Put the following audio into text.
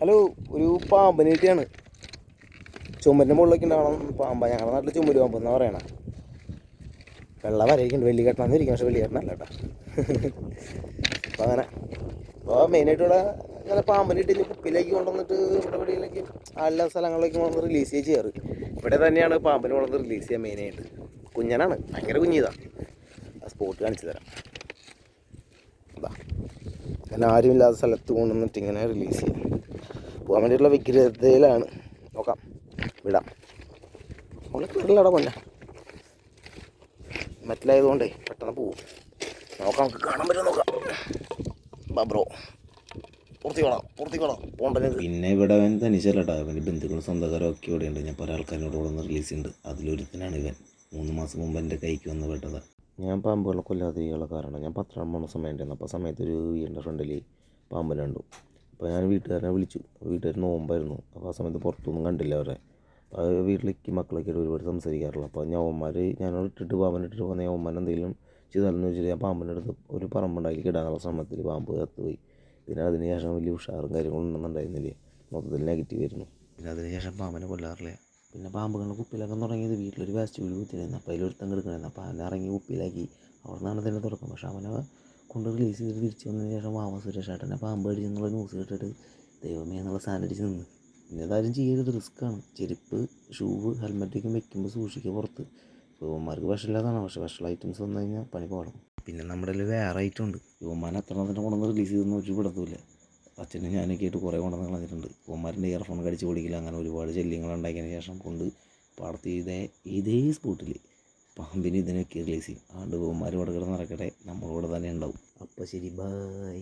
Hello, ഒരു പാമ്പിനെ കിട്ടിയാണ്. ചുമരിൻ്റെ മുകളിലൊക്കെ ഉണ്ടാവണം പാമ്പ. ഞങ്ങളുടെ നാട്ടിൽ ചുമര് പാമ്പ് എന്നാ പറയണേ. വെള്ള വരയ്ക്കുന്നുണ്ട്. വലിയ കെട്ടണമെന്ന് ഇരിക്കും, പക്ഷെ വലിയ കെട്ടണല്ല കേട്ടോ. അപ്പോൾ അങ്ങനെ അപ്പോൾ മെയിനായിട്ട് ഇവിടെ ഇങ്ങനെ പാമ്പിനെ ഇട്ട് കുപ്പിയിലേക്ക് കൊണ്ടുവന്നിട്ട് ഇവിടെ എവിടെയെങ്കിലേക്ക് എല്ലാ സ്ഥലങ്ങളിലേക്ക് കൊണ്ടുവന്ന് റിലീസ് ചെയ്യാറ്. ഇവിടെ തന്നെയാണ് പാമ്പിനെ കൊണ്ടുവന്ന് റിലീസ് ചെയ്യുക മെയിനായിട്ട്. കുഞ്ഞനാണ്, ഭയങ്കര കുഞ്ഞിതാണ്. ആ സ്പോട്ട് കാണിച്ചു തരാം. അതാ അങ്ങനെ ആരുമില്ലാത്ത സ്ഥലത്ത് കൊണ്ടുവന്നിട്ട് ഇങ്ങനെ റിലീസ് ചെയ്യാം. പോകാൻ വേണ്ടിയിട്ടുള്ള വിഗ്രഹതയിലാണ്. നോക്കാം, വിടാം. നമ്മളെ കിടലടാ പൊന്നെ, മെറ്റലായതുകൊണ്ടേ പെട്ടെന്ന് പോവും. നോക്കാം, നമുക്ക് കാണാൻ പറ്റുമോ നോക്കാം. ബ്രോ പൂർത്തിക്കോളാം പോണ്ടെങ്കിൽ. പിന്നെ ഇവിടെ അവൻ തനിച്ചല്ലട്ടാ, അവൻ്റെ ബന്ധുക്കളും സ്വന്തക്കാരും ഒക്കെ ഇവിടെ ഉണ്ട്. ഞാൻ പല ആൾക്കാരോട് ഇവിടെ നിന്ന് റിലീസ് ഉണ്ട്. അതിലൊരുത്തനാണ് ഇവൻ. 3 മാസം മുമ്പ് എൻ്റെ കൈക്ക് വന്ന് പെട്ടതാണ്. ഞാൻ പാമ്പുകളെ കൊല്ലാതെയുള്ള കാരണം ഞാൻ പത്രം പോണ സമയം ഉണ്ടായിരുന്നു. അപ്പോൾ സമയത്ത് ഒരു വീടിൻ്റെ ഫ്രണ്ടിൽ പാമ്പിനെ കണ്ടു. അപ്പോൾ ഞാൻ വീട്ടുകാരനെ വിളിച്ചു. വീട്ടുകാർ നോമ്പായിരുന്നു. അപ്പോൾ ആ സമയത്ത് പുറത്തൊന്നും കണ്ടില്ല അവരെ. അപ്പോൾ വീട്ടിലേക്ക് മക്കളൊക്കെ ഒരുപാട് സംസാരിക്കാറില്ല. അപ്പോൾ ഞാനോട് ഇട്ടിട്ട് പാമ്പിനെ ഇട്ടിട്ട് പോകുന്ന യവന്മാർ എന്തെങ്കിലും ചെയ്താലെന്ന് വെച്ചിട്ട് ഞാൻ പാമ്പിൻ്റെ അടുത്ത് ഒരു പറമ്പുണ്ടാക്കി ഇടാനുള്ള ശ്രമത്തിൽ പാമ്പ് കത്തുപോയി. പിന്നെ അതിനുശേഷം വലിയ ഉഷാറും കാര്യങ്ങളും ഒന്നുണ്ടായിരുന്നില്ല. മൊത്തത്തിൽ നെഗറ്റീവ് ആയിരുന്നു. പിന്നെ അതിനുശേഷം പാമ്പിനെ കൊല്ലാറില്ല. പിന്നെ പാമ്പുകളുടെ കുപ്പിയിലാക്കാൻ തുടങ്ങിയത് വീട്ടിലൊരു വേസ്റ്റ് വീട് കുത്തിയിരുന്നു. അപ്പോൾ അതിലൊരുത്തം കിടക്കണമായിരുന്നു. അപ്പോൾ അവനെ ഇറങ്ങി കുപ്പിയിലാക്കി. അവിടെ നിന്നാണ് തന്നെ തുടക്കം. പക്ഷെ അവനെ കൊണ്ട് റിലീസ് ചെയ്ത് തിരിച്ച് വന്നതിന് ശേഷം മാമ സുരേഷേട്ടനെ പാമ്പ് കടിച്ച് എന്നുള്ള ന്യൂസ് കേട്ടിട്ട് ദൈവമേ എന്നുള്ള സാധനം നിന്ന്. പിന്നെ ഏതായാലും ചെയ്യരുത്, റിസ്ക്കാണ്. ചെരുപ്പ്, ഷൂവ്, ഹെൽമെറ്റൊക്കെ വെക്കുമ്പോൾ സൂക്ഷിക്കുക പുറത്ത്. യുവന്മാർക്ക് വിഷമില്ലാതാണ്, പക്ഷേ വിഷമുള്ള ഐറ്റംസ് വന്നു കഴിഞ്ഞാൽ പണി പോകണം. പിന്നെ നമ്മുടെ കയ്യിൽ വേറെ ഐറ്റം ഉണ്ട്. യുവന്മാരെ എത്ര തന്നെ കൊണ്ടുവന്ന് റിലീസ് ചെയ്തൊന്നും ഒരു പിടത്തില്ല. അച്ഛനും ഞാനൊക്കെ ആയിട്ട് കുറേ കൊണ്ടുവന്ന് കളഞ്ഞിട്ടുണ്ട്. യുവന്മാരുടെ ഇയർഫോൺ കടിച്ച് പൊടിക്കില്ല. അങ്ങനെ ഒരുപാട് ശല്യങ്ങളുണ്ടാക്കിയതിന് ശേഷം കൊണ്ട് പാടത്ത് ഇതേ സ്പോട്ടിൽ പാമ്പിന് ഇതിനൊക്കെ റിലീസ് ചെയ്യും. അതുകൊണ്ട് യുവന്മാർ ഇവിടെ കിടന്ന് നടക്കട്ടെ, നമ്മളിവിടെ തന്നെ ഉണ്ടാവും. അപ്പോൾ ശരി, ബൈ.